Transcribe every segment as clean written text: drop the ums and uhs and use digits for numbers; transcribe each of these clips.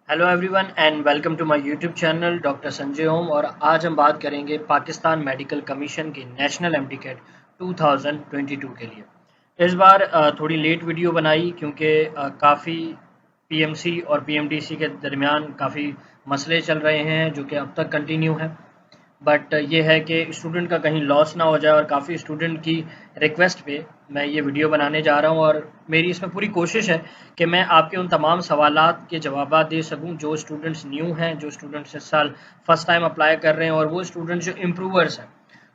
Hello everyone and welcome to my YouTube channel doctor Sanjay Om. और आज हम बात करेंगे पाकिस्तान मेडिकल कमीशन की नेशनल एमडीकैट 2022 के लिए। इस बार थोड़ी लेट वीडियो बनाई क्योंकि काफ़ी पीएमसी और पीएमडीसी के दरमियान काफ़ी मसले चल रहे हैं जो कि अब तक कंटिन्यू हैं। बट ये है कि स्टूडेंट का कहीं लॉस ना हो जाए, और काफ़ी स्टूडेंट की रिक्वेस्ट पे मैं ये वीडियो बनाने जा रहा हूँ। और मेरी इसमें पूरी कोशिश है कि मैं आपके उन तमाम सवालात के जवाब दे सकूँ जो स्टूडेंट्स न्यू हैं, जो स्टूडेंट्स इस साल फर्स्ट टाइम अप्लाई कर रहे हैं, और वो स्टूडेंट्स जो इम्प्रूवर्स हैं।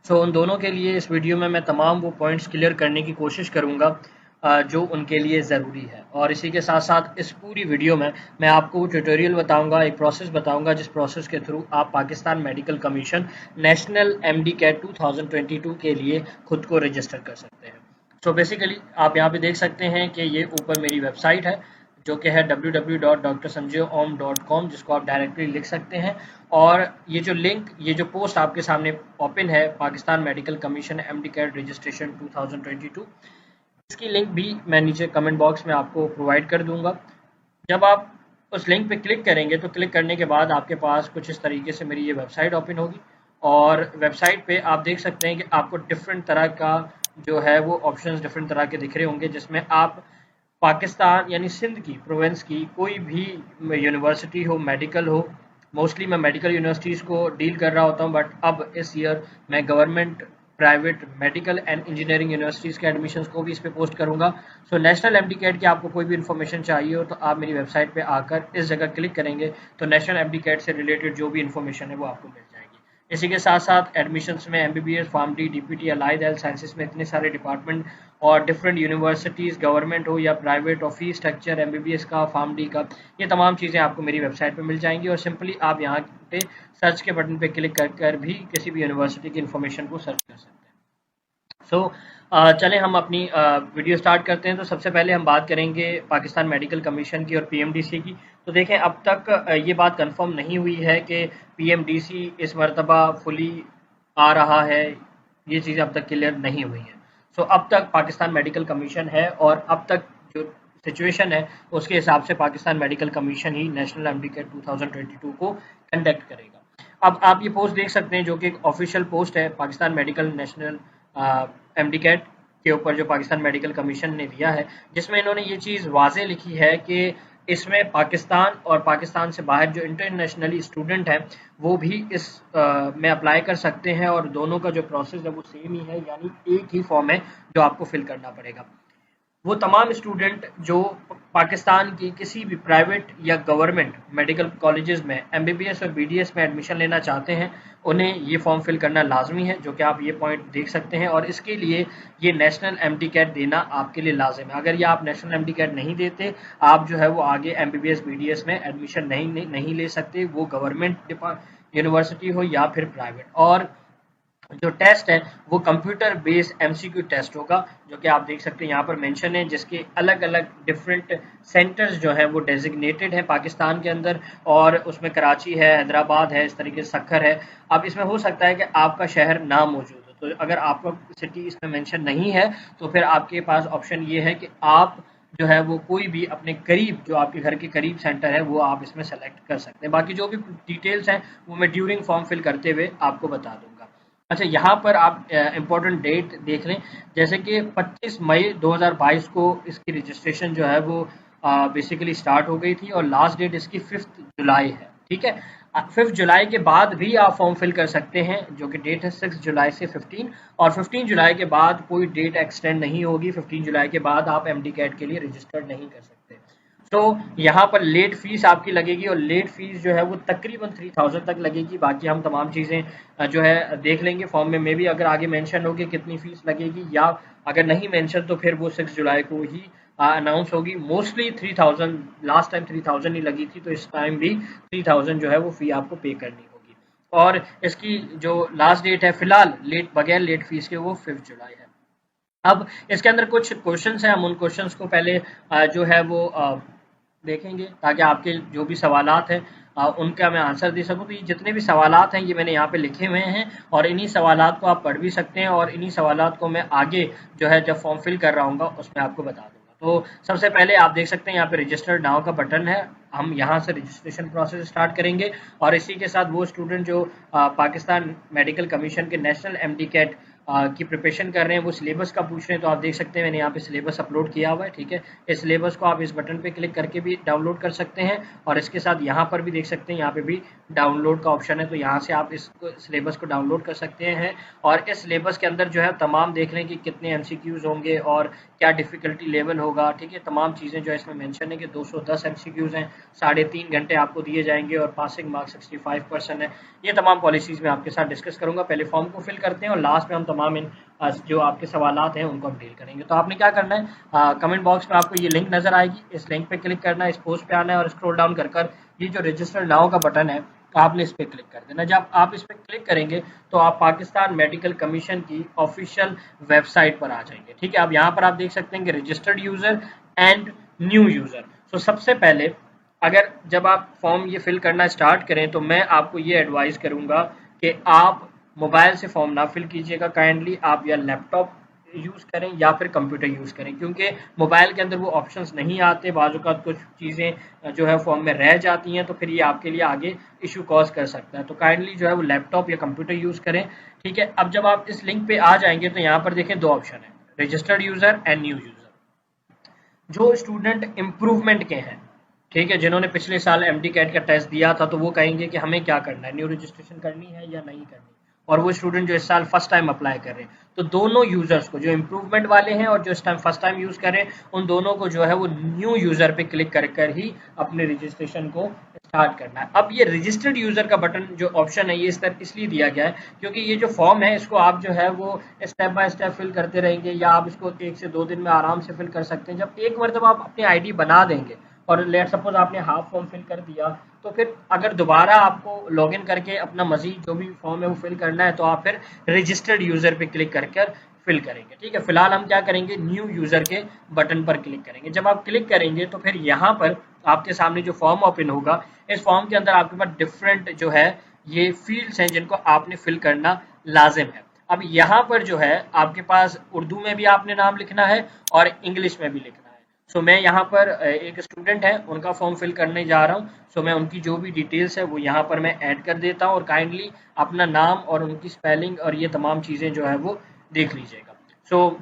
सो उन दोनों के लिए इस वीडियो में मैं तमाम वो पॉइंट्स क्लियर करने की कोशिश करूँगा जो उनके लिए ज़रूरी है। और इसी के साथ साथ इस पूरी वीडियो में मैं आपको ट्यूटोरियल बताऊंगा, एक प्रोसेस बताऊंगा जिस प्रोसेस के थ्रू आप Pakistan medical commission national MD CAT 2022 के लिए खुद को रजिस्टर कर सकते हैं। सो बेसिकली आप यहाँ पे देख सकते हैं कि ये ऊपर मेरी वेबसाइट है जो कि है www.drsanjayoom.com, जिसको आप डायरेक्टली लिख सकते हैं। और ये जो लिंक, ये जो पोस्ट आपके सामने ओपन है, Pakistan medical commission MD CAT registration 2022, इसकी लिंक भी मैं नीचे कमेंट बॉक्स में आपको प्रोवाइड कर दूंगा। जब आप उस लिंक पे क्लिक करेंगे तो क्लिक करने के बाद आपके पास कुछ इस तरीके से मेरी ये वेबसाइट ओपन होगी। और वेबसाइट पे आप देख सकते हैं कि आपको डिफरेंट तरह का जो है वो ऑप्शंस डिफरेंट तरह के दिख रहे होंगे, जिसमें आप पाकिस्तान यानी सिंध की प्रोविंस की कोई भी यूनिवर्सिटी हो, मेडिकल हो। मोस्टली मैं मेडिकल यूनिवर्सिटीज़ को डील कर रहा होता हूँ, बट अब इस ईयर मैं government, private, medical and engineering universities के एडमिशन्स को भी इस पे पोस्ट करूँगा। सो नेशनल एमडीकैट की आपको कोई भी इन्फॉर्मेशन चाहिए हो तो आप मेरी वेबसाइट पे आकर इस जगह क्लिक करेंगे तो नेशनल एमडीकैट से रिलेटेड जो भी इन्फॉर्मेशन है वो आपको मिल जाएगी। इसी के साथ साथ एडमिशन्स में MBBS, PharmD, DPT, allied health sciences में इतने सारे डिपार्टमेंट और डिफरेंट यूनिवर्सिटीज़, गवर्नमेंट हो या प्राइवेट, और फीस स्ट्रक्चर एमबीबीएस का, फार्मडी का, ये तमाम चीज़ें आपको मेरी वेबसाइट पे मिल जाएंगी। और सिंपली आप यहाँ पे सर्च के बटन पे क्लिक कर भी किसी भी यूनिवर्सिटी की इन्फॉर्मेशन को सर्च कर सकते हैं। चलें हम अपनी वीडियो स्टार्ट करते हैं। तो सबसे पहले हम बात करेंगे पाकिस्तान मेडिकल कमीशन की और पीएमडीसी की। तो देखें, अब तक ये बात कंफर्म नहीं हुई है कि पीएमडीसी इस मरतबा फुली आ रहा है। ये चीज़ अब तक क्लियर नहीं हुई है। सो अब तक पाकिस्तान मेडिकल कमीशन है, और अब तक जो सिचुएशन है उसके हिसाब से पाकिस्तान मेडिकल कमीशन ही नेशनल एमडीकैट 2022 को कंडक्ट करेगा। अब आप ये पोस्ट देख सकते हैं जो कि एक ऑफिशियल पोस्ट है पाकिस्तान मेडिकल नेशनल एमडीकैट के ऊपर जो पाकिस्तान मेडिकल कमीशन ने दिया है, जिसमें इन्होंने ये चीज़ वाज़े लिखी है कि इसमें पाकिस्तान और पाकिस्तान से बाहर जो इंटरनेशनली स्टूडेंट हैं वो भी इस में अप्लाई कर सकते हैं। और दोनों का जो प्रोसेस है वो सेम ही है, यानी एक ही फॉर्म है जो आपको फिल करना पड़ेगा। वो तमाम स्टूडेंट जो पाकिस्तान की किसी भी प्राइवेट या गवर्नमेंट मेडिकल कॉलेजेस में एमबीबीएस और बीडीएस में एडमिशन लेना चाहते हैं, उन्हें ये फॉर्म फिल करना लाजमी है, जो कि आप ये पॉइंट देख सकते हैं। और इसके लिए ये नेशनल एमडी कैट देना आपके लिए लाजिम है। अगर ये आप नेशनल एमडी कैट नहीं देते, आप जो है वो आगे एमबीबीएस बीडीएस में एडमिशन नहीं ले सकते, वो गवर्नमेंट यूनिवर्सिटी हो या फिर प्राइवेट। और जो टेस्ट है वो कंप्यूटर बेस्ड एमसीक्यू टेस्ट होगा, जो कि आप देख सकते हैं यहाँ पर मेंशन है, जिसके अलग अलग डिफरेंट सेंटर्स जो हैं वो डेजिग्नेटेड हैं पाकिस्तान के अंदर। और उसमें कराची है, हैदराबाद है, इस तरीके से सक्खर है। अब इसमें हो सकता है कि आपका शहर ना मौजूद हो, तो अगर आपका सिटी इसमें मेंशन नहीं है तो फिर आपके पास ऑप्शन ये है कि आप जो है वो कोई भी अपने करीब, जो आपके घर के करीब सेंटर है, वो आप इसमें सेलेक्ट कर सकते हैं। बाकी जो भी डिटेल्स हैं वो मैं ड्यूरिंग फॉर्म फिल करते हुए आपको बता दूंगा। अच्छा, यहाँ पर आप इम्पोर्टेंट डेट देख लें, जैसे कि 25 मई 2022 को इसकी रजिस्ट्रेशन जो है वो बेसिकली स्टार्ट हो गई थी, और लास्ट डेट इसकी 5 जुलाई है। ठीक है, 5 जुलाई के बाद भी आप फॉर्म फिल कर सकते हैं, जो कि डेट है 6 जुलाई से 15। और 15 जुलाई के बाद कोई डेट एक्सटेंड नहीं होगी। 15 जुलाई के बाद आप एमडी कैट के लिए रजिस्टर्ड नहीं कर सकते। तो यहाँ पर लेट फीस आपकी लगेगी, और लेट फीस जो है वो तकरीबन 3000 तक लगेगी। बाकी हम तमाम चीज़ें जो है देख लेंगे फॉर्म में भी अगर आगे मेंशन होगी कितनी फीस लगेगी, या अगर नहीं मेंशन तो फिर वो 6 जुलाई को ही अनाउंस होगी। मोस्टली 3000, लास्ट टाइम 3000 ही लगी थी, तो इस टाइम भी 3000 जो है वो फ़ी आपको पे करनी होगी। और इसकी जो लास्ट डेट है फिलहाल लेट, बगैर लेट फीस के, वो 5 जुलाई है। अब इसके अंदर कुछ क्वेश्चंस हैं, हम उन क्वेश्चंस को पहले जो है वो देखेंगे, ताकि आपके जो भी सवालात हैं उनका मैं आंसर दे सकूं। तो ये जितने भी सवालात हैं ये मैंने यहाँ पे लिखे हुए हैं, और इन्हीं सवालात को आप पढ़ भी सकते हैं, और इन्हीं सवालात को मैं आगे जो है जब फॉर्म फिल कर रहा हूँ उसमें आपको बता दूंगा। तो सबसे पहले आप देख सकते हैं यहाँ पे रजिस्टर्ड नाउ का बटन है, हम यहाँ से रजिस्ट्रेशन प्रोसेस स्टार्ट करेंगे। और इसी के साथ वो स्टूडेंट जो पाकिस्तान मेडिकल कमीशन के नेशनल एमडी कैट की प्रिपरेशन कर रहे हैं, वो सिलेबस का पूछ रहे हैं, तो आप देख सकते हैं मैंने यहाँ पे सिलेबस अपलोड किया हुआ है। ठीक है, इस सिलेबस को आप इस बटन पे क्लिक करके भी डाउनलोड कर सकते हैं, और इसके साथ यहाँ पर भी देख सकते हैं, यहाँ पे भी डाउनलोड का ऑप्शन है, तो यहाँ से आप इस सिलेबस को डाउनलोड कर सकते हैं। और इस सिलेबस के अंदर जो है तमाम देख लें कि कितने MCQs होंगे और क्या डिफ़िकल्टी लेवल होगा। ठीक है, तमाम चीज़ें जो है इसमें मेंशन है कि 210 MCQs हैं, 3.5 घंटे आपको दिए जाएंगे और पासिंग मार्क्स 65% है। ये तमाम पॉलिसीज़ मैं आपके साथ डिस्कस करूंगा। पहले फॉर्म को फिल करते हैं और लास्ट में हम तमाम इन जो आपके सवालात हैं उनको हम डील करेंगे। तो आपने क्या करना है, कमेंट बॉक्स में आपको ये लिंक नज़र आएगी, इस लिंक पे क्लिक करना है, इस पोस्ट पे आना है और स्क्रॉल डाउन कर ये जो रजिस्टर नाउ का बटन है आपने इस पर क्लिक कर देना। जब आप इस पर क्लिक करेंगे तो आप पाकिस्तान मेडिकल कमीशन की ऑफिशियल वेबसाइट पर आ जाएंगे। ठीक है, अब यहाँ पर आप देख सकते हैं कि registered user and new user. तो सबसे पहले अगर जब आप फॉर्म ये फिल करना स्टार्ट करें तो मैं आपको ये एडवाइस करूँगा कि आप मोबाइल से फॉर्म ना फिल कीजिएगा, काइंडली आप या लैपटॉप यूज़ करें या फिर कंप्यूटर यूज़ करें, क्योंकि मोबाइल के अंदर वो ऑप्शंस नहीं आते, बाज़ औक़ात कुछ चीज़ें जो है फॉर्म में रह जाती हैं, तो फिर ये आपके लिए आगे इशू कॉज कर सकता है। तो काइंडली जो है वो लैपटॉप या कंप्यूटर यूज़ करें। ठीक है, अब जब आप इस लिंक पे आ जाएंगे तो यहाँ पर देखें 2 ऑप्शन है, registered user and new user. जो स्टूडेंट इम्प्रूवमेंट के हैं, ठीक है, जिन्होंने पिछले साल MD कैट का टेस्ट दिया था, तो वो कहेंगे कि हमें क्या करना है, न्यू रजिस्ट्रेशन करनी है या नहीं करनी। और वो स्टूडेंट जो इस साल फर्स्ट टाइम अप्लाई कर रहे हैं, तो दोनों यूजर्स को, जो इम्प्रूवमेंट वाले हैं और जो इस टाइम फर्स्ट टाइम यूज कर रहे हैं, उन दोनों को जो है वो न्यू यूजर पे क्लिक कर ही अपने रजिस्ट्रेशन को स्टार्ट करना है। अब ये रजिस्टर्ड यूजर का बटन जो ऑप्शन है ये इस तरह इसलिए दिया गया है क्योंकि ये जो फॉर्म है इसको आप जो है वो स्टेप बाय स्टेप फिल करते रहेंगे, या आप इसको 1 से 2 दिन में आराम से फिल कर सकते हैं। जब एक मरतबा आप अपनी ID बना देंगे और लेट सपोज आपने हाफ फॉर्म फिल कर दिया, तो फिर अगर दोबारा आपको लॉगिन करके अपना मजीद जो भी फॉर्म है वो फिल करना है, तो आप फिर रजिस्टर्ड यूजर पे क्लिक कर फिल करेंगे। ठीक है, फिलहाल हम क्या करेंगे, न्यू यूजर के बटन पर क्लिक करेंगे। जब आप क्लिक करेंगे तो फिर यहाँ पर आपके सामने जो फॉर्म ओपन होगा, इस फॉर्म के अंदर आपके पास डिफरेंट जो है ये फील्ड्स हैं जिनको आपने फिल करना लाजिम है। अब यहाँ पर जो है आपके पास उर्दू में भी आपने नाम लिखना है और इंग्लिश में भी लिखना है। सो मैं यहाँ पर एक स्टूडेंट है उनका फॉर्म फिल करने जा रहा हूँ, सो मैं उनकी जो भी डिटेल्स है वो यहाँ पर मैं ऐड कर देता हूँ, और काइंडली अपना नाम और उनकी स्पेलिंग और ये तमाम चीज़ें जो है वो देख लीजिएगा। सो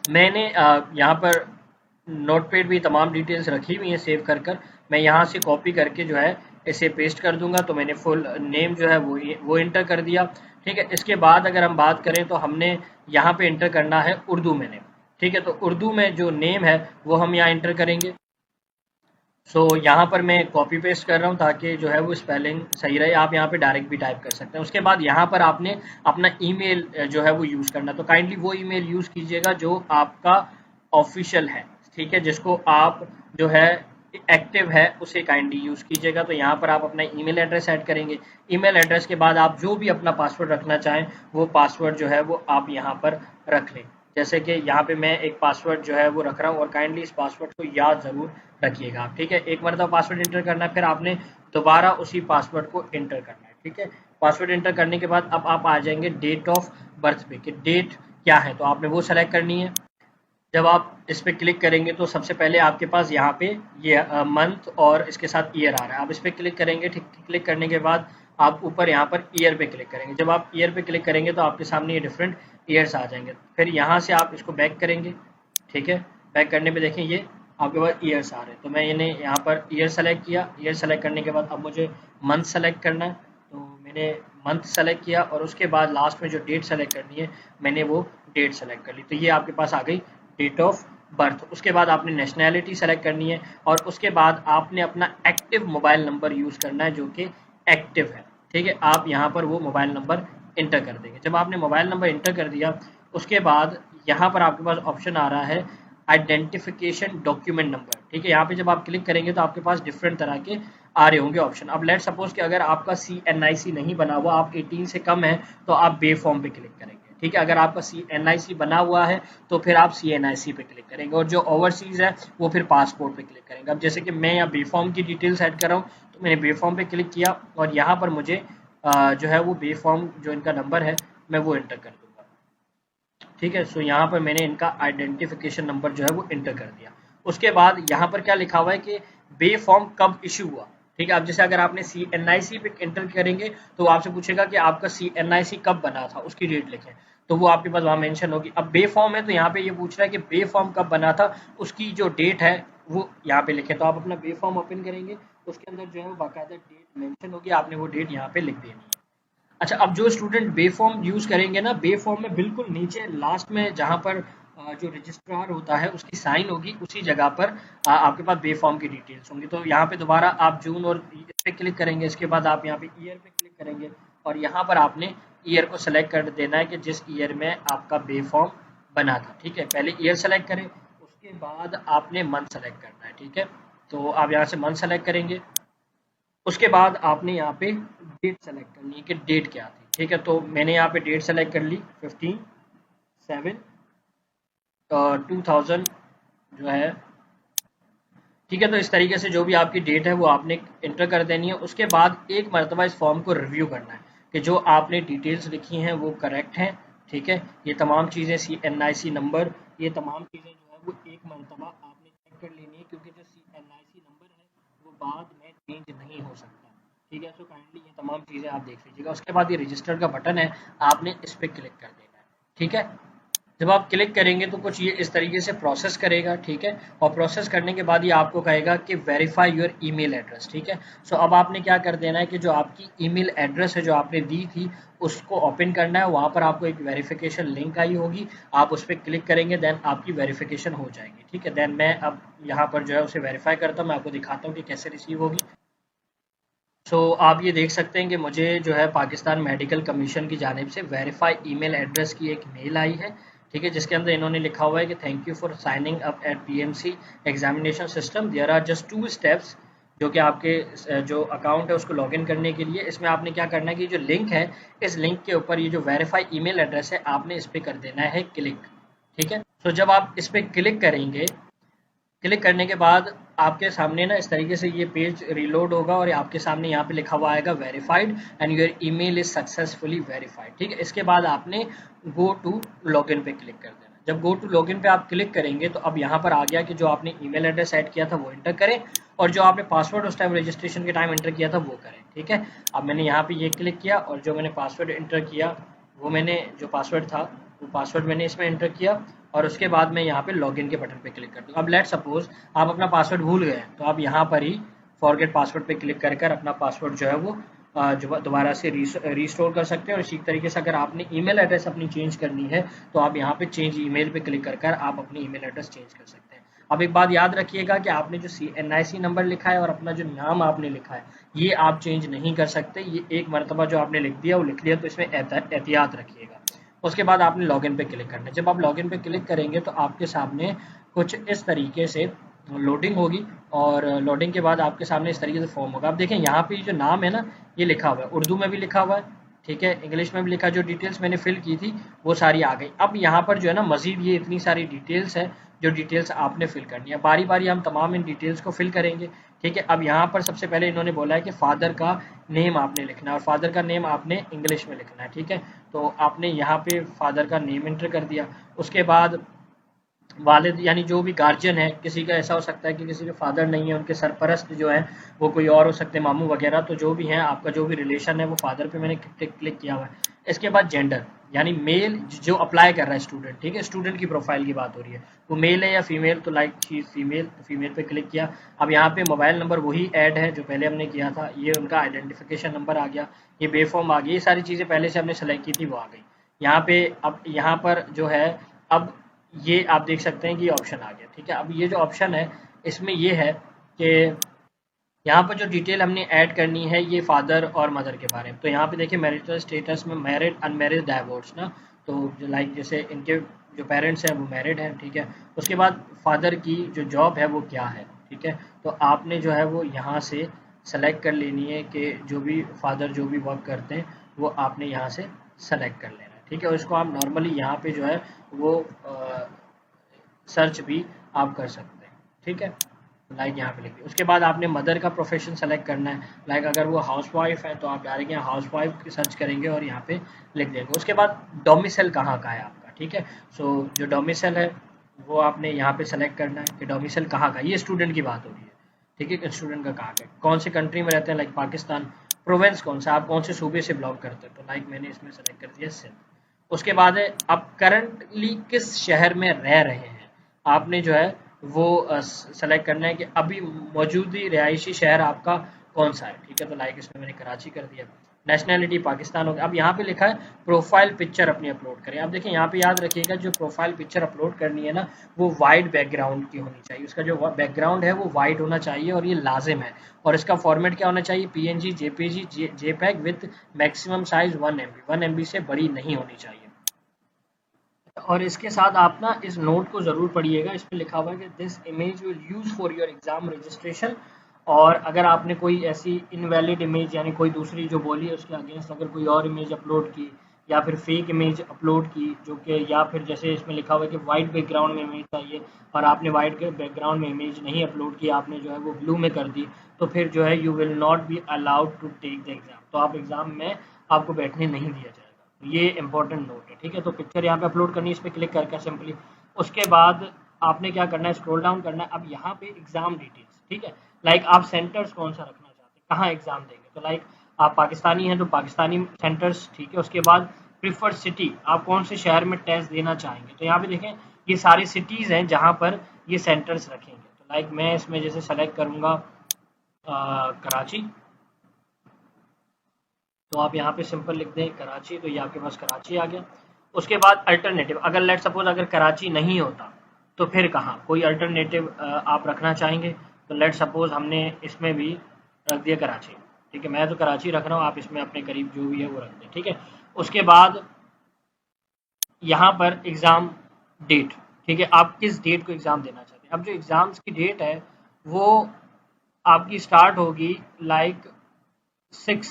मैंने यहाँ पर नोटपैड भी तमाम डिटेल्स रखी हुई हैं सेव कर मैं यहाँ से कॉपी करके जो है इसे पेस्ट कर दूंगा। तो मैंने फुल नेम जो है वो इंटर कर दिया। ठीक है, इसके बाद अगर हम बात करें तो हमने यहाँ पे इंटर करना है उर्दू में नेम। ठीक है, तो उर्दू में जो नेम है वो हम यहाँ इंटर करेंगे। सो यहाँ पर मैं कॉपी पेस्ट कर रहा हूँ ताकि जो है वो स्पेलिंग सही रहे। आप यहाँ पे डायरेक्ट भी टाइप कर सकते हैं। उसके बाद यहाँ पर आपने अपना ईमेल जो है वो यूज़ करना, तो काइंडली वो ईमेल यूज़ कीजिएगा जो आपका ऑफिशियल है। ठीक है, जिसको आप जो है एक्टिव है उसे काइंडली यूज़ कीजिएगा। तो यहाँ पर आप अपना ईमेल एड्रेस ऐड करेंगे। ईमेल एड्रेस के बाद आप जो भी अपना पासवर्ड रखना चाहें वो पासवर्ड जो है वो आप यहाँ पर रख लें। जैसे कि यहाँ पे मैं एक पासवर्ड जो है वो रख रहा हूँ, और काइंडली इस पासवर्ड को याद ज़रूर रखिएगा आप। ठीक है, एक मरतबा पासवर्ड इंटर करना है, फिर आपने दोबारा उसी पासवर्ड को इंटर करना है। ठीक है, पासवर्ड इंटर करने के बाद अब आप आ जाएंगे डेट ऑफ बर्थ पे कि डेट क्या है, तो आपने वो सेलेक्ट करनी है। जब आप इस पर क्लिक करेंगे तो सबसे पहले आपके पास यहाँ पे ये मंथ और इसके साथ ईयर आ रहा है, आप इस पर क्लिक करेंगे। ठीक, क्लिक करने के बाद आप ऊपर यहाँ पर ईयर पे क्लिक करेंगे। जब आप ईयर पे क्लिक करेंगे तो आपके सामने ये डिफरेंट ईयर्स आ जाएंगे। फिर यहाँ से आप इसको बैक करेंगे। ठीक है, बैक करने पे देखें ये आपके पास ईयर्स आ रहे हैं, तो मैं इन्हें यहाँ पर ईयर सेलेक्ट किया। ईयर सेलेक्ट करने के बाद अब मुझे मंथ सेलेक्ट करना है, तो मैंने मंथ सेलेक्ट किया, और उसके बाद लास्ट में जो डेट सेलेक्ट करनी है मैंने वो डेट सेलेक्ट कर ली। तो ये आपके पास आ गई डेट ऑफ बर्थ। उसके बाद आपने नेशनैलिटी सेलेक्ट करनी है, और उसके बाद आपने अपना एक्टिव मोबाइल नंबर यूज़ करना है जो कि एक्टिव है। ठीक है, आप यहाँ पर वो मोबाइल नंबर इंटर कर देंगे। जब आपने मोबाइल नंबर इंटर कर दिया उसके बाद यहाँ पर आपके पास ऑप्शन आ रहा है आइडेंटिफिकेशन डॉक्यूमेंट नंबर। ठीक है, यहाँ पे जब आप क्लिक करेंगे तो आपके पास डिफरेंट तरह के आ रहे होंगे ऑप्शन। अब लेट सपोज कि अगर आपका CNIC नहीं बना हुआ, आप 18 से कम है, तो आप बे फॉर्म पे क्लिक करेंगे। ठीक है, अगर आपका CNIC बना हुआ है तो फिर आप CNIC पे क्लिक करेंगे, और जो ओवरसीज़ है वो फिर पासपोर्ट पे क्लिक करेंगे। अब जैसे कि मैं यहाँ बे फॉर्म की डिटेल्स ऐड कर रहा हूँ, तो मैंने बे फॉर्म पे क्लिक किया, और यहाँ पर मुझे जो है वो बे फॉर्म जो इनका नंबर है मैं वो इंटर कर दूँगा। ठीक है, सो यहाँ पर मैंने इनका आइडेंटिफिकेशन नंबर जो है वो इंटर कर दिया। उसके बाद यहाँ पर क्या लिखा हुआ है कि बे फॉर्म कब इशू हुआ। ठीक है, अब जैसे अगर आपने CNIC पे एंटर करेंगे तो वो आपसे पूछेगा कि आपका CNIC कब बना था, उसकी डेट लिखें, तो वो आपके पास वहाँ मेंशन होगी। अब बे फॉर्म है तो यहाँ पे ये पूछ रहा है कि बे फॉर्म कब बना था, उसकी जो डेट है वो यहाँ पे लिखें। तो आप अपना बे फॉर्म ओपन करेंगे, उसके अंदर जो है वो बाकायदा डेट मेंशन होगी, आपने वो डेट यहाँ पे लिख देनी है। अच्छा, अब जो स्टूडेंट बे फॉर्म यूज करेंगे ना, बे फॉर्म में बिल्कुल नीचे लास्ट में जहाँ पर जो रजिस्ट्रार होता है उसकी साइन होगी, उसी जगह पर आपके पास बे फॉर्म की डिटेल्स होंगी। तो यहाँ पे दोबारा आप जून और इस पे क्लिक करेंगे, इसके बाद आप यहाँ पे ईयर पे क्लिक करेंगे और यहाँ पर आपने ईयर को सेलेक्ट कर देना है कि जिस ईयर में आपका बे फॉर्म बना था। ठीक है, पहले ईयर सेलेक्ट करें, उसके बाद आपने मंथ सेलेक्ट करना है। ठीक है, तो आप यहाँ से मंथ सेलेक्ट करेंगे, उसके बाद आपने यहाँ पे डेट सेलेक्ट करनी है कि डेट क्या थी। ठीक है, तो मैंने यहाँ पे डेट सेलेक्ट कर ली 15/7/2000 जो है। ठीक है, तो इस तरीके से जो भी आपकी डेट है वो आपने इंटर कर देनी है। उसके बाद एक मरतबा इस फॉर्म को रिव्यू करना है कि जो आपने डिटेल्स लिखी हैं वो करेक्ट हैं। ठीक है, ये तमाम चीज़ें CNIC नंबर, ये तमाम चीज़ें जो है वो एक मरतबा आपने चेक कर लेनी है, क्योंकि जो CNIC नंबर है वो बाद में चेंज नहीं हो सकता। ठीक है, तो काइंडली ये तमाम चीज़ें आप देख लीजिएगा। उसके बाद ये रजिस्टर का बटन है, आपने इस पर क्लिक कर देना है। ठीक है, जब आप क्लिक करेंगे तो कुछ ये इस तरीके से प्रोसेस करेगा। ठीक है, और प्रोसेस करने के बाद ये आपको कहेगा कि वेरीफाई योर ईमेल एड्रेस। ठीक है, सो अब आपने क्या कर देना है कि जो आपकी ईमेल एड्रेस है जो आपने दी थी उसको ओपन करना है। वहाँ पर आपको एक वेरिफिकेशन लिंक आई होगी, आप उस पर क्लिक करेंगे, देन आपकी वेरिफिकेशन हो जाएगी। ठीक है, देन मैं अब यहाँ पर जो है उसे वेरीफाई करता हूँ, मैं आपको दिखाता हूँ कि कैसे रिसीव होगी। आप ये देख सकते हैं कि मुझे जो है पाकिस्तान मेडिकल कमीशन की जानिब से वेरीफाई ईमेल एड्रेस की एक मेल आई है। ठीक है, जिसके अंदर इन्होंने लिखा हुआ है कि thank you for signing up at PMC examination system, there are just 2 steps. जो कि आपके जो अकाउंट है उसको लॉगिन करने के लिए इसमें आपने क्या करना है कि जो लिंक है, इस लिंक के ऊपर ये जो वेरीफाई ईमेल एड्रेस है आपने इस पर कर देना है क्लिक। ठीक है, तो जब आप इस पर क्लिक करेंगे, क्लिक करने के बाद आपके सामने ना इस तरीके से ये पेज रीलोड होगा और आपके सामने यहाँ पे लिखा हुआ आएगा verified and your email is successfully verified. ठीक है, इसके बाद आपने गो टू लॉगिन पे क्लिक कर देना। जब गो टू लॉगिन पे आप क्लिक करेंगे तो अब यहाँ पर आ गया कि जो आपने ईमेल एड्रेस ऐड किया था वो एंटर करें और जो आपने पासवर्ड उस टाइम रजिस्ट्रेशन के टाइम एंटर किया था वो करें। ठीक है, अब मैंने यहाँ पे ये क्लिक किया और जो मैंने पासवर्ड एंटर किया वो मैंने जो पासवर्ड था वो पासवर्ड मैंने इसमें एंटर किया और उसके बाद मैं यहाँ पे लॉगिन के बटन पे क्लिक कर दूँ। अब लेट सपोज आप अपना पासवर्ड भूल गए तो आप यहाँ पर ही फॉरगेट पासवर्ड पे क्लिक कर कर अपना पासवर्ड जो है वो जो दोबारा से रीस्टोर कर सकते हैं। और इसी तरीके से अगर आपने ईमेल एड्रेस अपनी चेंज करनी है तो आप यहाँ पे चेंज ईमेल पे क्लिक कर कर आप अपनी ईमेल एड्रेस चेंज कर सकते हैं। अब एक बात याद रखिएगा कि आपने जो CNIC नंबर लिखा है और अपना जो नाम आपने लिखा है ये आप चेंज नहीं कर सकते। ये एक मरतबा जो आपने लिख दिया वो लिख लिया, तो इसमें एहतियात रखिएगा। उसके बाद आपने लॉगिन पे क्लिक करना है। जब आप लॉगिन पे क्लिक करेंगे तो आपके सामने कुछ इस तरीके से लोडिंग होगी और लोडिंग के बाद आपके सामने इस तरीके से फॉर्म होगा। आप देखें यहाँ पे जो नाम है ना ये लिखा हुआ है, उर्दू में भी लिखा हुआ है। ठीक है, इंग्लिश में भी लिखा, जो डिटेल्स मैंने फिल की थी वो सारी आ गई। अब यहाँ पर जो है ना मजीद ये इतनी सारी डिटेल्स है जो डिटेल्स आपने फिल करनी है। बारी बारी हम तमाम इन डिटेल्स को फिल करेंगे। ठीक है, अब यहाँ पर सबसे पहले इन्होंने बोला है कि फादर का नेम आपने लिखना है और फादर का नेम आपने इंग्लिश में लिखना है। ठीक है, तो आपने यहाँ पे फादर का नेम एंटर कर दिया। उसके बाद वालिद यानी जो भी गार्जियन है, किसी का ऐसा हो सकता है कि किसी के फादर नहीं है, उनके सरपरस्त जो है वो कोई और हो सकते हैं, मामू वगैरह, तो जो भी हैं आपका जो भी रिलेशन है वो फादर पे मैंने क्लिक किया हुआ है। इसके बाद जेंडर यानी मेल जो अप्लाई कर रहा है स्टूडेंट। ठीक है, स्टूडेंट की प्रोफाइल की बात हो रही है, वो मेल है या फीमेल, तो लाइक शी फीमेल, तो फीमेल पे क्लिक किया। अब यहाँ पे मोबाइल नंबर वही ऐड है जो पहले हमने किया था, ये उनका आइडेंटिफिकेशन नंबर आ गया, ये बेफॉर्म आ गई, ये सारी चीज़ें पहले से हमने सेलेक्ट की थी वो आ गई यहाँ पे। अब यहाँ पर जो है अब ये आप देख सकते हैं कि ये ऑप्शन आ गया। ठीक है, अब ये जो ऑप्शन है इसमें ये है कि यहाँ पर जो डिटेल हमने ऐड करनी है ये फादर और मदर के बारे में। तो यहाँ पे देखिए मैरिटल स्टेटस में मैरिड, अनमैरिड, डाइवोर्स ना, तो लाइक जैसे इनके जो पेरेंट्स हैं वो मैरिड हैं। ठीक है, उसके बाद फादर की जो जॉब है वो क्या है। ठीक है, तो आपने जो है वो यहाँ से सेलेक्ट कर लेनी है कि जो भी फादर जो भी वर्क करते हैं वो आपने यहाँ से सेलेक्ट कर लेना है। ठीक है, और इसको आप नॉर्मली यहाँ पे जो है वो सर्च भी आप कर सकते हैं। ठीक है, लाइक यहाँ पे लिखिए। उसके बाद आपने मदर का प्रोफेशन सेलेक्ट करना है, लाइक अगर वो हाउस वाइफ है तो आप डायरेक्ट यहाँ हाउस वाइफ सर्च करेंगे और यहाँ पे लिख देंगे। उसके बाद डोमिसाइल कहाँ का है आपका। ठीक है, सो जो डोमिसाइल है वो आपने यहाँ पे सेलेक्ट करना है कि डोमिसाइल कहाँ का, ये स्टूडेंट की बात हो रही है। ठीक है, स्टूडेंट का कहाँ का, कौन से कंट्री में रहते हैं, लाइक पाकिस्तान, प्रोविंस कौन सा, आप कौन से सूबे से बिलोंग करते हैं, तो लाइक मैंने इसमें सेलेक्ट कर दिया सिंध। उसके बाद है आप करंटली किस शहर में रह रहे हैं, आपने जो है वो सेलेक्ट करना है कि अभी मौजूदी रिहायशी शहर आपका कौन सा है। ठीक है, तो लाइक इसमें मैंने कराची कर दिया। नेशनैलिटी पाकिस्तान हो गया। अब यहाँ पे लिखा है प्रोफाइल पिक्चर अपनी अपलोड करें। अब देखिए यहाँ पे याद रखिएगा, जो प्रोफाइल पिक्चर अपलोड करनी है ना, वो वाइट बैकग्राउंड की होनी चाहिए, उसका जो बैकग्राउंड है वो वाइट होना चाहिए और ये लाजिम है। और इसका फॉर्मेट क्या होना चाहिए, PNG, JPG, JPEG with maximum size 1 MB से बड़ी नहीं होनी चाहिए। और इसके साथ आप ना इस नोट को ज़रूर पढ़िएगा, इस पर लिखा हुआ है कि this image will use for your exam registration. और अगर आपने कोई ऐसी इनवैलिड इमेज यानी कोई दूसरी जो बोली है उसके अगेंस्ट अगर कोई और इमेज अपलोड की या फिर फेक इमेज अपलोड की, जो कि या फिर जैसे इसमें लिखा हुआ है कि वाइट बैकग्राउंड में इमेज चाहिए और आपने वाइट बैकग्राउंड में इमेज नहीं अपलोड की, आपने जो है वो ब्लू में कर दी, तो फिर जो है you will not be allowed to take the exam, तो आप एग्ज़ाम में आपको बैठने नहीं दिया जाएगा। ये इंपॉर्टेंट नोट है। ठीक है, तो पिक्चर यहाँ पे अपलोड करनी है, इस पर क्लिक करके सिंपली। उसके बाद आपने क्या करना है, स्क्रॉल डाउन करना है। अब यहाँ पे एग्जाम डिटेल्स, ठीक है, लाइक आप सेंटर्स कौन सा रखना चाहते हैं, कहाँ एग्जाम देंगे, तो लाइक आप पाकिस्तानी हैं तो पाकिस्तानी सेंटर्स। ठीक है, उसके बाद प्रीफर्ड सिटी, आप कौन से शहर में टेस्ट देना चाहेंगे, तो यहाँ पे देखें ये सारी सिटीज़ हैं जहाँ पर ये सेंटर्स रखेंगे। तो लाइक मैं इसमें जैसे सेलेक्ट करूँगा कराची, तो आप यहाँ पे सिंपल लिख दें कराची, तो ये आपके पास कराची आ गया। उसके बाद अल्टरनेटिव, अगर लेट सपोज अगर कराची नहीं होता तो फिर कहाँ कोई अल्टरनेटिव आप रखना चाहेंगे, तो लेट सपोज हमने इसमें भी रख दिया कराची। ठीक है, मैं तो कराची रख रहा हूँ, आप इसमें अपने करीब जो भी है वो रख दें। ठीक है, उसके बाद यहाँ पर एग्ज़ाम डेट, ठीक है, आप किस डेट को एग्ज़ाम देना चाहते हैं। अब जो एग्ज़ाम्स की डेट है वो आपकी स्टार्ट होगी लाइक 7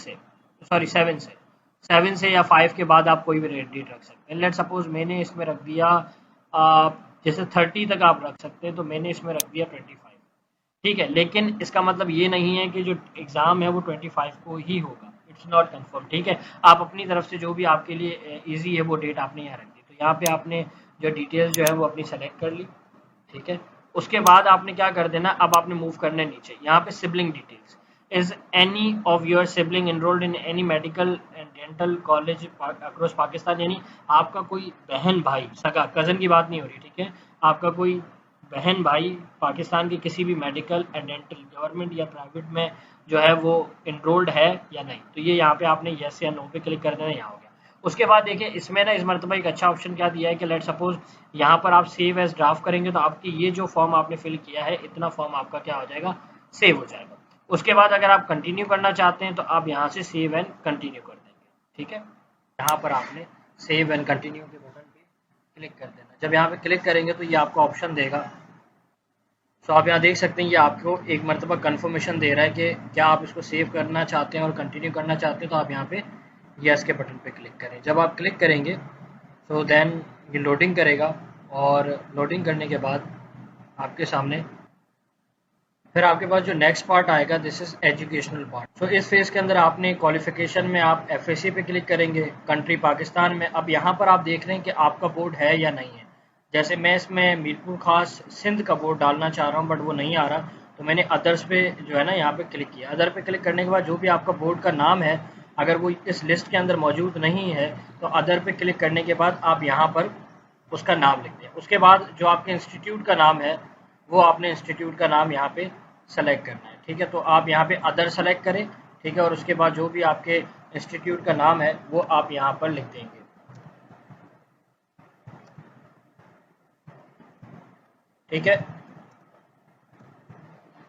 से या 5 के बाद आप कोई भी डेट रख सकते हैं। लेट सपोज मैंने इसमें रख दिया जैसे 30 तक आप रख सकते हैं, तो मैंने इसमें रख दिया 25। ठीक है, लेकिन इसका मतलब ये नहीं है कि जो एग्ज़ाम है वो 25 को ही होगा, इट्स नॉट कन्फर्म। ठीक है, आप अपनी तरफ से जो भी आपके लिए ईजी है वो डेट आपने यहाँ रख दी। तो यहाँ पे आपने जो डिटेल्स जो है वो अपनी सेलेक्ट कर ली। ठीक है, उसके बाद आपने क्या कर देना, अब आपने मूव करना है नीचे, यहाँ पे sibling details, is any of your sibling enrolled in any medical and dental college across Pakistan, यानी आपका कोई बहन भाई, सगा कज़न की बात नहीं हो रही, ठीक है, आपका कोई बहन भाई पाकिस्तान के किसी भी मेडिकल एंड डेंटल गवर्नमेंट या प्राइवेट में जो है वो इनरोल्ड है या नहीं, तो ये यहाँ पे आपने येस या नो पे क्लिक कर देना, यहाँ हो गया। उसके बाद देखिए इसमें ना इस मरतबा एक अच्छा ऑप्शन क्या दिया है कि लेट सपोज यहाँ पर आप सेव एज ड्राफ्ट करेंगे तो आपकी ये जो फॉर्म आपने फिल किया है इतना फॉर्म आपका क्या हो जाएगा, सेव हो जाएगा। उसके बाद अगर आप कंटिन्यू करना चाहते हैं तो आप यहाँ से सेव एंड कंटिन्यू कर देंगे। ठीक है, यहाँ पर आपने सेव एंड कंटिन्यू के बटन पे क्लिक कर देना। जब यहाँ पे क्लिक करेंगे तो ये आपको ऑप्शन देगा, तो आप यहाँ देख सकते हैं ये आपको एक मरतबा कन्फर्मेशन दे रहा है कि क्या आप इसको सेव करना चाहते हैं और कंटिन्यू करना चाहते हैं, तो आप यहाँ पे यस के बटन पे क्लिक करें। जब आप क्लिक करेंगे तो देन ये लोडिंग करेगा और लोडिंग करने के बाद आपके सामने फिर आपके पास जो नेक्स्ट पार्ट आएगा दिस इज एजुकेशनल पार्ट। तो इस फेज़ के अंदर आपने क्वालिफिकेशन में आप एफएससी पे क्लिक करेंगे, कंट्री पाकिस्तान में। अब यहाँ पर आप देख रहे हैं कि आपका बोर्ड है या नहीं है। जैसे मैं इसमें मीरपुर खास सिंध का बोर्ड डालना चाह रहा हूँ बट वो नहीं आ रहा, तो मैंने अदर्स पे जो है ना यहाँ पे क्लिक किया। अदर पे क्लिक करने के बाद जो भी आपका बोर्ड का नाम है अगर वो इस लिस्ट के अंदर मौजूद नहीं है तो अदर पे क्लिक करने के बाद आप यहाँ पर उसका नाम लिख दें। उसके बाद जो आपके इंस्टीट्यूट का नाम है वो आपने इंस्टीट्यूट का नाम यहाँ पे सेलेक्ट करना है। ठीक है, तो आप यहाँ पे अदर सेलेक्ट करें। ठीक है, और उसके बाद जो भी आपके इंस्टीट्यूट का नाम है वो आप यहाँ पर लिख देंगे। ठीक है,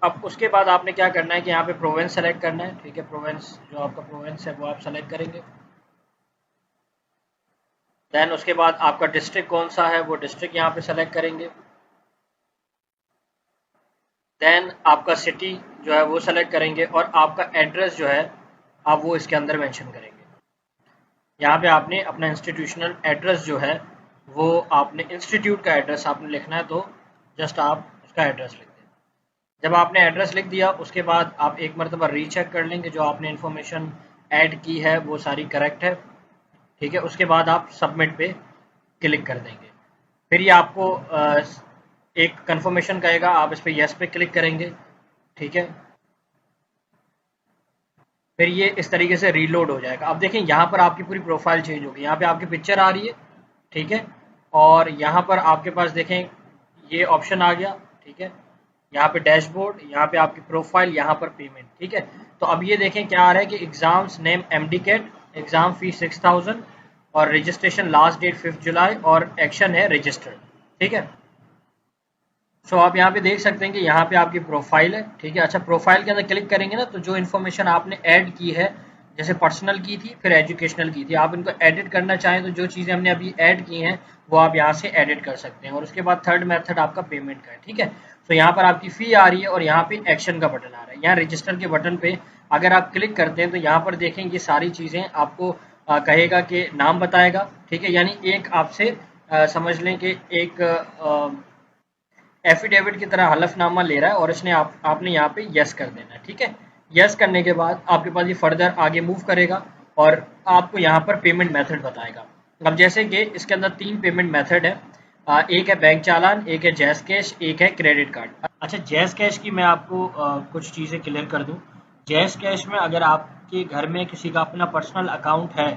अब उसके बाद आपने क्या करना है कि यहाँ पे प्रोविंस सेलेक्ट करना है। ठीक है, प्रोविंस जो आपका प्रोविंस है वो आप सेलेक्ट करेंगे। देन उसके बाद आपका डिस्ट्रिक्ट कौन सा है वो डिस्ट्रिक्ट यहाँ पे सेलेक्ट करेंगे। देन आपका सिटी जो है वो सेलेक्ट करेंगे और आपका एड्रेस जो है आप वो इसके अंदर मेंशन करेंगे। यहाँ पे आपने अपना इंस्टीट्यूशनल एड्रेस जो है वो आपने इंस्टीट्यूट का एड्रेस आपने लिखना है, तो जस्ट आप उसका एड्रेस लिख दें। जब आपने एड्रेस लिख दिया उसके बाद आप एक मरतबा रीचेक कर लेंगे जो आपने इन्फॉर्मेशन ऐड की है वो सारी करेक्ट है। ठीक है, उसके बाद आप सबमिट पे क्लिक कर देंगे। फिर ये आपको एक कंफर्मेशन कहेगा, आप इस पर यस पे क्लिक करेंगे। ठीक है, फिर ये इस तरीके से रीलोड हो जाएगा। अब देखें यहाँ पर आपकी पूरी प्रोफाइल चेंज होगी, यहाँ पे आपकी पिक्चर आ रही है, ठीक है, और यहाँ पर आपके पास देखें ये ऑप्शन आ गया, ठीक है, यहाँ पे डैशबोर्ड, यहाँ पे आपकी प्रोफाइल, यहाँ पर पेमेंट, ठीक है। तो अब ये देखें क्या आ रहा है कि exams name MD CAT, exam fee 6000 और रजिस्ट्रेशन लास्ट डेट 5 जुलाई और एक्शन है रजिस्टर्ड, ठीक है। सो आप यहाँ पे देख सकते हैं कि यहाँ पे आपकी प्रोफाइल है, ठीक है। अच्छा, प्रोफाइल के अंदर क्लिक करेंगे ना तो जो इन्फॉर्मेशन आपने ऐड की है, जैसे पर्सनल की थी फिर एजुकेशनल की थी, आप इनको एडिट करना चाहें तो जो चीज़ें हमने अभी ऐड की हैं वो आप यहाँ से एडिट कर सकते हैं। और उसके बाद थर्ड मेथड आपका पेमेंट का है, ठीक है। तो यहाँ पर आपकी फ़ी आ रही है और यहाँ पे एक्शन का बटन आ रहा है। यहाँ रजिस्टर के बटन पे अगर आप क्लिक करते हैं तो यहाँ पर देखें ये सारी चीज़ें आपको कहेगा कि नाम बताएगा, ठीक है, यानी एक आपसे समझ लें कि एक एफिडेविट की तरह हलफनामा ले रहा है और इसने आपने यहाँ पे यस कर देना है, ठीक है। यस करने के बाद आपके पास ये फर्दर आगे मूव करेगा और आपको यहाँ पर पेमेंट मेथड बताएगा। अब जैसे कि इसके अंदर 3 पेमेंट मेथड है, एक है बैंक चालान, एक है जैज़ कैश, एक है क्रेडिट कार्ड। अच्छा, जैज़ कैश की मैं आपको कुछ चीज़ें क्लियर कर दूँ। जैज़ कैश में अगर आपके घर में किसी का अपना पर्सनल अकाउंट है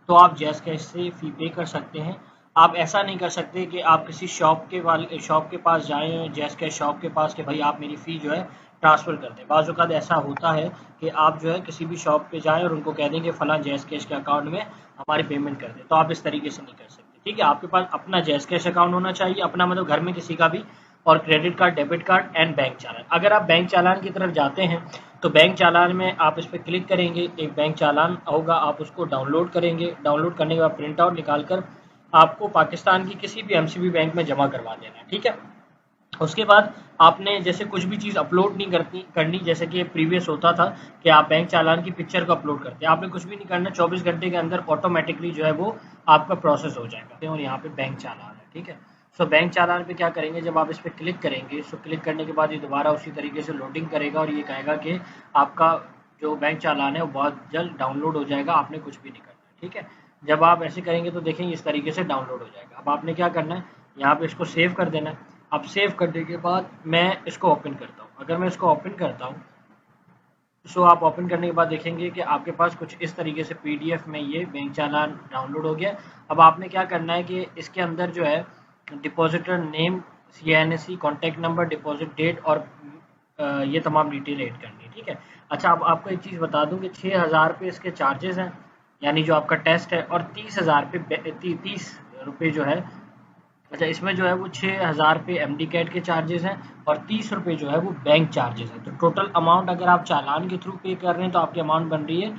तो आप जैज़ कैश से फ़ी पे कर सकते हैं। आप ऐसा नहीं कर सकते कि आप किसी शॉप के पास जाएं, जैज़ कैश शॉप के पास, कि भाई आप मेरी फ़ी जो है ट्रांसफ़र कर दें। बाज़ औक़ात ऐसा होता है कि आप जो है किसी भी शॉप पे जाएं और उनको कह दें कि फ़लाँ जैज़ कैश के अकाउंट में हमारी पेमेंट कर दें, तो आप इस तरीके से नहीं कर सकते, ठीक है। आपके पास अपना जैज़ कैश अकाउंट होना चाहिए, अपना मतलब घर में किसी का भी, और credit card, debit card and bank चालान। अगर आप बैंक चालान की तरफ जाते हैं तो बैंक चालान में आप इस पर क्लिक करेंगे, एक बैंक चालान होगा, आप उसको डाउनलोड करेंगे। डाउनलोड करने के बाद प्रिंट आउट निकाल कर आपको पाकिस्तान की किसी भी एमसीबी बैंक में जमा करवा देना है, ठीक है। उसके बाद आपने जैसे कुछ भी चीज़ अपलोड नहीं करनी, जैसे कि प्रीवियस होता था कि आप बैंक चालान की पिक्चर को अपलोड करते हैं, आपने कुछ भी नहीं करना, 24 घंटे के अंदर ऑटोमेटिकली जो है वो आपका प्रोसेस हो जाएगा। और यहाँ पे बैंक चालान है, ठीक है। सो बैंक चालान पे क्या करेंगे, जब आप इस पर क्लिक करेंगे, सो क्लिक करने के बाद ये दोबारा उसी तरीके से लोडिंग करेगा और ये कहेगा कि आपका जो बैंक चालान है वो बहुत जल्द डाउनलोड हो जाएगा, आपने कुछ भी नहीं करना, ठीक है। जब आप ऐसे करेंगे तो देखेंगे इस तरीके से डाउनलोड हो जाएगा। अब आपने क्या करना है, यहाँ पे इसको सेव कर देना है। अब सेव करने के बाद मैं इसको ओपन करता हूँ। अगर मैं इसको ओपन करता हूँ सो आप ओपन करने के बाद देखेंगे कि आपके पास कुछ इस तरीके से पीडीएफ में ये बैंक चालान डाउनलोड हो गया। अब आपने क्या करना है कि इसके अंदर जो है depositor name, CNC, contact number, deposit date और ये तमाम डिटेल ऐड करनी है, ठीक है। अच्छा, अब आपको एक चीज़ बता दूं कि 6000 रुपये इसके चार्जेस हैं, यानी जो आपका टेस्ट है, और 30,000 रुपये 30 रुपये जो है, अच्छा इसमें जो है वो 6000 रुपये एमडी कैट के चार्जेस हैं और 30 रुपये जो है वो बैंक चार्जेस हैं। तो टोटल अमाउंट अगर आप चालान के थ्रू पे कर रहे हैं तो आपकी अमाउंट बन रही है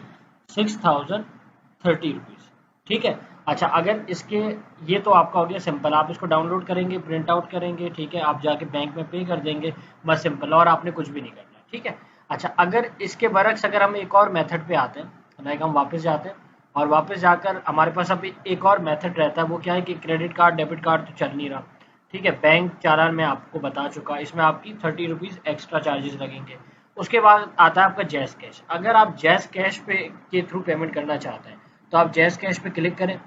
6030 रुपीज़, ठीक है। अच्छा, अगर इसके, ये तो आपका हो गया सिंपल, आप इसको डाउनलोड करेंगे, प्रिंट आउट करेंगे, ठीक है, आप जाके बैंक में पे कर देंगे, बस सिंपल, और आपने कुछ भी नहीं करना, ठीक है। अच्छा, अगर इसके बरक्स अगर हम एक और मेथड पे आते हैं, लाइक हम वापस जाते हैं और वापस जाकर हमारे पास अभी एक और मेथड रहता है, वो क्या है कि क्रेडिट कार्ड, डेबिट कार्ड तो चल नहीं रहा, ठीक है। बैंक चालान मैं आपको बता चुका, इसमें आपकी 30 रुपीज़ एक्स्ट्रा चार्जेस लगेंगे। उसके बाद आता है आपका जैज़ कैश। अगर आप जैज़ कैश पे के थ्रू पेमेंट करना चाहते हैं तो आप जैज़ कैश पे क्लिक करें,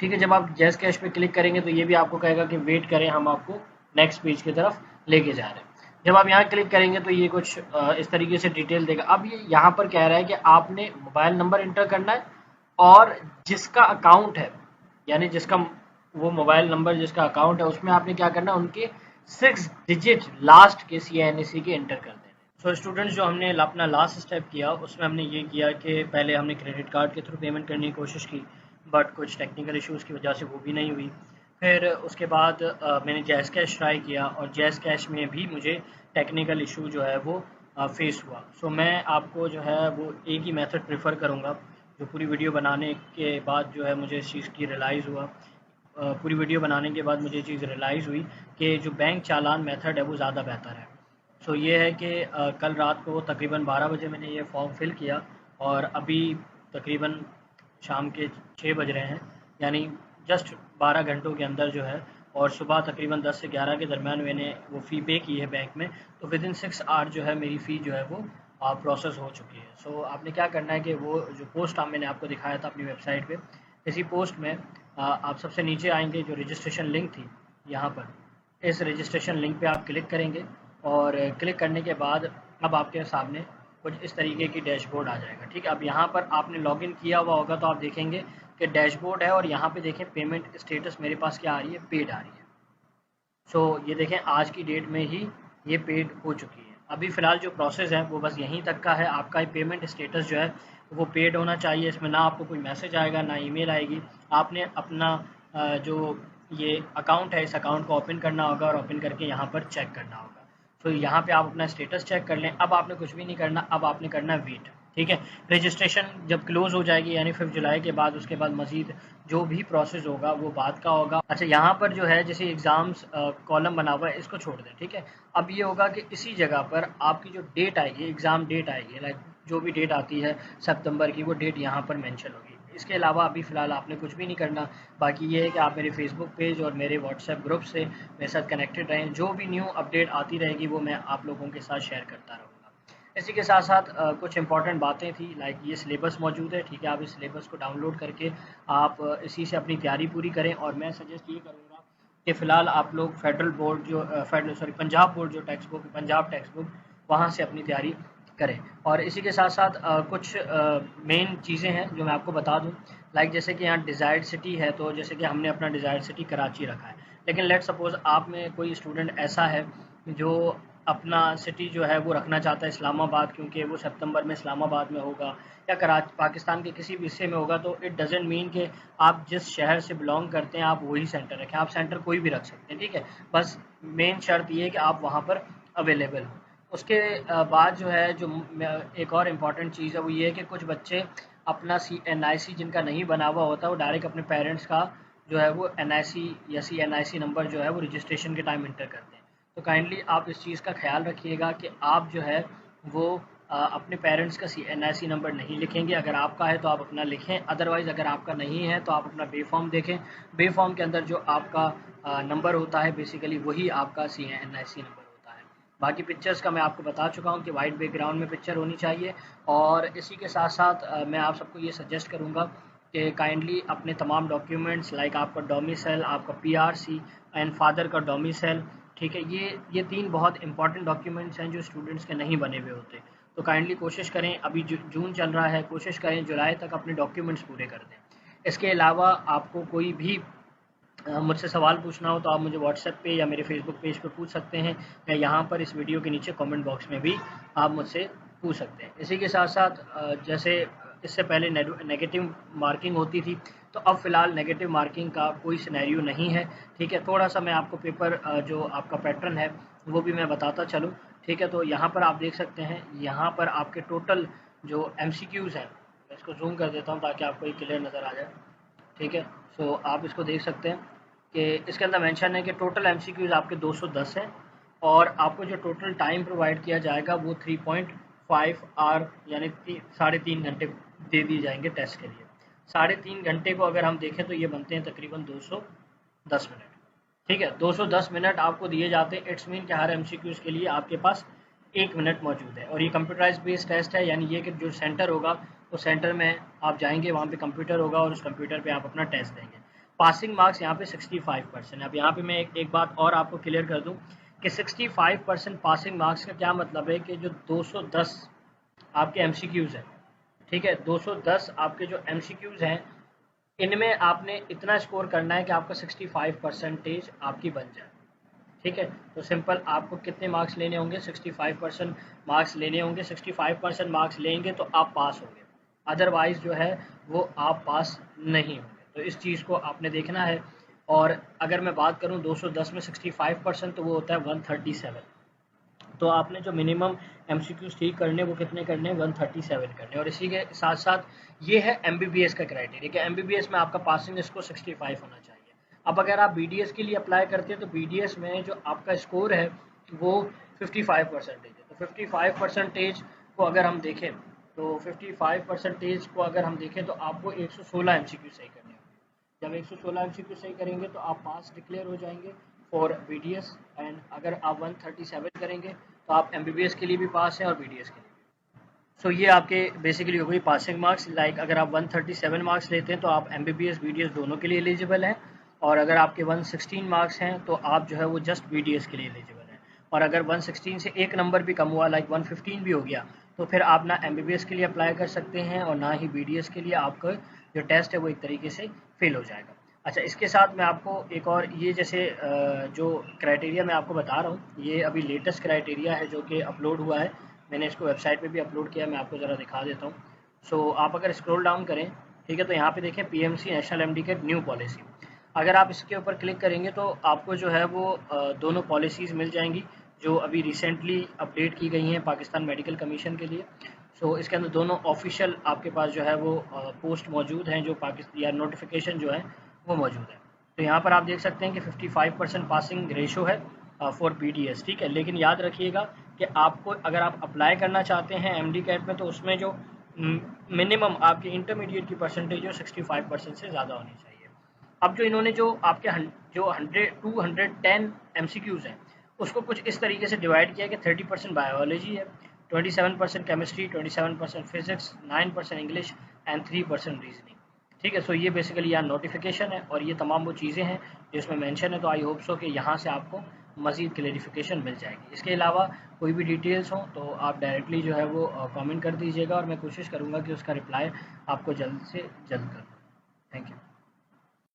ठीक है। जब आप जैज़ कैश पे क्लिक करेंगे तो ये भी आपको कहेगा कि वेट करें, हम आपको नेक्स्ट पेज की तरफ लेके जा रहे हैं। जब आप यहाँ क्लिक करेंगे तो ये कुछ इस तरीके से डिटेल देगा। अब ये यहाँ पर कह रहा है कि आपने मोबाइल नंबर इंटर करना है और जिसका अकाउंट है, यानी जिसका वो मोबाइल नंबर जिसका अकाउंट है उसमें आपने क्या करना है, उनके 6 डिजिट लास्ट के सीएनसी के एंटर कर देने। सो स्टूडेंट्स, जो हमने अपना लास्ट स्टेप किया उसमें हमने ये किया कि पहले हमने क्रेडिट कार्ड के थ्रू पेमेंट करने की कोशिश की, बट कुछ टेक्निकल इश्यूज़ की वजह से वो भी नहीं हुई। फिर उसके बाद मैंने जैज़ कैश ट्राई किया और जैज़ कैश में भी मुझे टेक्निकल इशू जो है वो फेस हुआ। सो मैं आपको जो है वो एक ही मेथड प्रेफर करूँगा, जो पूरी वीडियो बनाने के बाद जो है मुझे इस चीज़ की रियलाइज़ हुआ, पूरी वीडियो बनाने के बाद मुझे ये चीज़ रियलाइज़ हुई कि जो बैंक चालान मेथड है वो ज़्यादा बेहतर है। सो ये है कि कल रात को तकरीबन 12 बजे मैंने ये फॉर्म फिल किया और अभी तकरीबन शाम के 6 बज रहे हैं, यानी जस्ट 12 घंटों के अंदर जो है, और सुबह तकरीबन 10 से 11 के दरमियान मैंने वो फ़ी पे की है बैंक में। तो विदिन 6 आवर जो है मेरी फ़ी जो है वो प्रोसेस हो चुकी है। सो आपने क्या करना है कि वो जो पोस्ट मैंने आपको दिखाया था अपनी वेबसाइट पे, इसी पोस्ट में आप सबसे नीचे आएंगे, जो रजिस्ट्रेशन लिंक थी यहाँ पर, इस रजिस्ट्रेशन लिंक पे आप क्लिक करेंगे और क्लिक करने के बाद अब आपके सामने कुछ इस तरीके की डैशबोर्ड आ जाएगा। ठीक है, अब यहाँ पर आपने लॉगिन किया हुआ होगा तो आप देखेंगे कि डैशबोर्ड है और यहाँ पे देखें पेमेंट स्टेटस मेरे पास क्या आ रही है, पेड आ रही है। सो ये देखें आज की डेट में ही ये पेड हो चुकी है। अभी फ़िलहाल जो प्रोसेस है वो बस यहीं तक का है। आपका पेमेंट स्टेटस जो है वो पेड होना चाहिए। इसमें ना आपको कोई मैसेज आएगा ना ईमेल आएगी। आपने अपना जो ये अकाउंट है इस अकाउंट को ओपन करना होगा और ओपन करके यहाँ पर चेक करना होगा। तो यहाँ पे आप अपना स्टेटस चेक कर लें। अब आपने कुछ भी नहीं करना, अब आपने करना है वेट। ठीक है, रजिस्ट्रेशन जब क्लोज़ हो जाएगी यानी 5 जुलाई के बाद, उसके बाद मज़ीद जो भी प्रोसेस होगा वो बाद का होगा। अच्छा, यहाँ पर जो है जैसे एग्ज़ाम्स कॉलम बना हुआ है इसको छोड़ दें। ठीक है, अब ये होगा कि इसी जगह पर आपकी जो डेट आएगी, एग्ज़ाम डेट आएगी, लाइक जो भी डेट आती है सितंबर की, वो डेट यहाँ पर मेंशन होगी। इसके अलावा अभी फ़िलहाल आपने कुछ भी नहीं करना। बाकी ये है कि आप मेरे फेसबुक पेज और मेरे व्हाट्सएप ग्रुप से मेरे साथ कनेक्टेड रहें। जो भी न्यू अपडेट आती रहेगी वो मैं आप लोगों के साथ शेयर करता रहूँगा। इसी के साथ साथ कुछ इंपॉर्टेंट बातें थी, लाइक ये सिलेबस मौजूद है। ठीक है, आप इस सिलेबस को डाउनलोड करके आप इसी से अपनी तैयारी पूरी करें। और मैं सजेस्ट ये करूँगा कि फ़िलहाल आप लोग फेडरल बोर्ड जो पंजाब बोर्ड जो text book, Punjab text book, वहाँ से अपनी तैयारी करें। और इसी के साथ साथ कुछ मेन चीज़ें हैं जो मैं आपको बता दूं, लाइक जैसे कि यहाँ डिज़ायर्ड सिटी है, तो जैसे कि हमने अपना डिज़ायर्ड सिटी कराची रखा है। लेकिन लेट सपोज़ आप में कोई स्टूडेंट ऐसा है जो अपना सिटी जो है वो रखना चाहता है इस्लामाबाद, क्योंकि वो सितंबर में इस्लामाबाद में होगा या कराची पाकिस्तान के किसी भी हिस्से में होगा, तो इट डजेंट मीन कि आप जिस शहर से बिलोंग करते हैं आप वही सेंटर रखें। आप सेंटर कोई भी रख सकते हैं। ठीक है, बस मेन शर्त ये है कि आप वहाँ पर अवेलेबल हो। उसके बाद जो है जो एक और इम्पॉर्टेंट चीज़ है वो ये है कि कुछ बच्चे अपना NIC जिनका नहीं बना हुआ होता, वो डायरेक्ट अपने पेरेंट्स का जो है वो NIC या CNIC नंबर जो है वो रजिस्ट्रेशन के टाइम इंटर करते हैं। तो काइंडली आप इस चीज़ का ख्याल रखिएगा कि आप जो है वो अपने पेरेंट्स का NIC नंबर नहीं लिखेंगे। अगर आपका है तो आप अपना लिखें, अदरवाइज़ अगर आपका नहीं है तो आप अपना बे फॉर्म देखें। बे फॉर्म के अंदर जो आपका नंबर होता है बेसिकली वही आपका NIC नंबर होता है। बाकी पिक्चर्स का मैं आपको बता चुका हूँ कि वाइट बैकग्राउंड में पिक्चर होनी चाहिए। और इसी के साथ साथ मैं आप सबको ये सजेस्ट करूँगा कि काइंडली अपने तमाम डॉक्यूमेंट्स, लाइक आपका डोमिसाइल, आपका PRC एंड फादर का डोमिसाइल, ठीक है, ये 3 बहुत इंपॉर्टेंट डॉक्यूमेंट्स हैं जो स्टूडेंट्स के नहीं बने हुए होते। तो काइंडली कोशिश करें, अभी जून चल रहा है, कोशिश करें जुलाई तक अपने डॉक्यूमेंट्स पूरे कर दें। इसके अलावा आपको कोई भी मुझसे सवाल पूछना हो तो आप मुझे व्हाट्सएप पे या मेरे फेसबुक पेज पे पूछ सकते हैं, या यहाँ पर इस वीडियो के नीचे कमेंट बॉक्स में भी आप मुझसे पूछ सकते हैं। इसी के साथ साथ जैसे इससे पहले नेगेटिव मार्किंग होती थी, तो अब फ़िलहाल नेगेटिव मार्किंग का कोई सिनेरियो नहीं है। ठीक है, थोड़ा सा मैं आपको पेपर जो आपका पैटर्न है वो भी मैं बताता चलूँ। ठीक है, तो यहाँ पर आप देख सकते हैं, यहाँ पर आपके टोटल जो MCQs हैं, मैं इसको जूम कर देता हूँ ताकि आपको ये क्लियर नज़र आ जाए। ठीक है, सो आप इसको देख सकते हैं कि इसके अंदर मेंशन है कि टोटल MCQs आपके 210 हैं और आपको जो टोटल टाइम प्रोवाइड किया जाएगा वो 3.5 आवर यानी 3.5 घंटे दे दिए जाएंगे टेस्ट के लिए। 3.5 घंटे को अगर हम देखें तो ये बनते हैं तकरीबन 210 मिनट। ठीक है, 210 मिनट आपको दिए जाते हैं। इट्स मीन कि हर MCQs के लिए आपके पास 1 मिनट मौजूद है। और ये कंप्यूटराइज बेस्ड टेस्ट है, यानी ये कि जो सेंटर होगा वो सेंटर में आप जाएंगे, वहाँ पे कंप्यूटर होगा और उस कंप्यूटर पे आप अपना टेस्ट देंगे। पासिंग मार्क्स यहाँ पे 65% है। अब यहाँ पे मैं एक बात और आपको क्लियर कर दूँ कि 65% पासिंग मार्क्स का क्या मतलब है कि जो 210 आपके MCQs हैं, ठीक है, 210 आपके जो MCQs हैं, इनमें आपने इतना स्कोर करना है कि आपका 65% आपकी बन जाए। ठीक है, तो सिंपल आपको कितने मार्क्स लेने होंगे, 65% मार्क्स लेने होंगे। 65% मार्क्स लेंगे तो आप पास होंगे, अदरवाइज जो है वो आप पास नहीं होंगे। तो इस चीज़ को आपने देखना है। और अगर मैं बात करूं 210 में 65% तो वो होता है 137। तो आपने जो मिनिमम MCQs ठीक करने वो कितने करने, 137 करने। और इसी के साथ साथ ये है MBBS का क्राइटेरिया कि MBBS में आपका पासिंग स्कोर 65 होना चाहिए। अब अगर आप BDS के लिए अप्लाई करते हैं तो BDS में जो आपका स्कोर है वो 55% है। तो 55% को अगर हम देखें तो 55% को अगर हम देखें तो आपको 116 MCQ सही करने होंगे। जब 116 MCQ सही करेंगे तो आप पास डिक्लेयर हो जाएंगे फॉर BDS। एंड अगर आप 137 करेंगे तो आप MBBS के लिए भी पास हैं और BDS के लिए भी। सो ये आपके बेसिकली हो गई पासिंग मार्क्स। लाइक अगर आप 137 मार्क्स लेते हैं तो आप MBBS BDS दोनों के लिए एलिजिबल हैं। और अगर आपके 116 मार्क्स हैं तो आप जो है वो जस्ट BDS के लिए एलिजिबल हैं। और अगर 116 से एक नंबर भी कम हुआ, लाइक 115 भी हो गया, तो फिर आप ना MBBS के लिए अप्लाई कर सकते हैं और ना ही BDS के लिए। आपका जो टेस्ट है वो एक तरीके से फेल हो जाएगा। अच्छा, इसके साथ मैं आपको एक और ये जैसे जो क्राइटेरिया मैं आपको बता रहा हूँ, ये अभी लेटेस्ट क्राइटेरिया है जो कि अपलोड हुआ है। मैंने इसको वेबसाइट पे भी अपलोड किया है, मैं आपको ज़रा दिखा देता हूँ। सो आप अगर स्क्रॉल डाउन करें, ठीक है, तो यहाँ पे देखें PMC नेशनल MD के न्यू पॉलिसी। अगर आप इसके ऊपर क्लिक करेंगे तो आपको जो है वो दोनों पॉलिसीज़ मिल जाएंगी जो अभी रिसेंटली अपडेट की गई हैं पाकिस्तान मेडिकल कमीशन के लिए। सो इसके अंदर दोनों ऑफिशियल आपके पास जो है वो पोस्ट मौजूद हैं, जो पाकिस्तान या नोटिफिकेशन जो है वो मौजूद है। तो यहाँ पर आप देख सकते हैं कि 55% पासिंग रेशो है फॉर BDS, ठीक है। लेकिन याद रखिएगा कि आपको अगर आप अप्लाई करना चाहते हैं MD कैट में, तो उसमें जो मिनिमम आपकी इंटरमीडिएट की परसेंटेज है 65% से ज़्यादा होनी चाहिए। अब जो इन्होंने जो आपके जो 210 MCQs हैं, उसको कुछ इस तरीके से डिवाइड किया कि 30% बायोलॉजी है, 27% chemistry, 27% physics, 9% English and 3% reasoning, ठीक है। सो ये बेसिकली यहाँ नोटिफिकेशन है और ये तमाम वो चीज़ें हैं जो इसमें मेंशन है। तो आई होप सो कि यहाँ से आपको मज़ीद क्लेरिफिकेशन मिल जाएगी। इसके अलावा कोई भी डिटेल्स हो तो आप डायरेक्टली जो है वो कमेंट कर दीजिएगा और मैं कोशिश करूँगा कि उसका रिप्लाई आपको जल्द से जल्द कर दूँ। Thank you.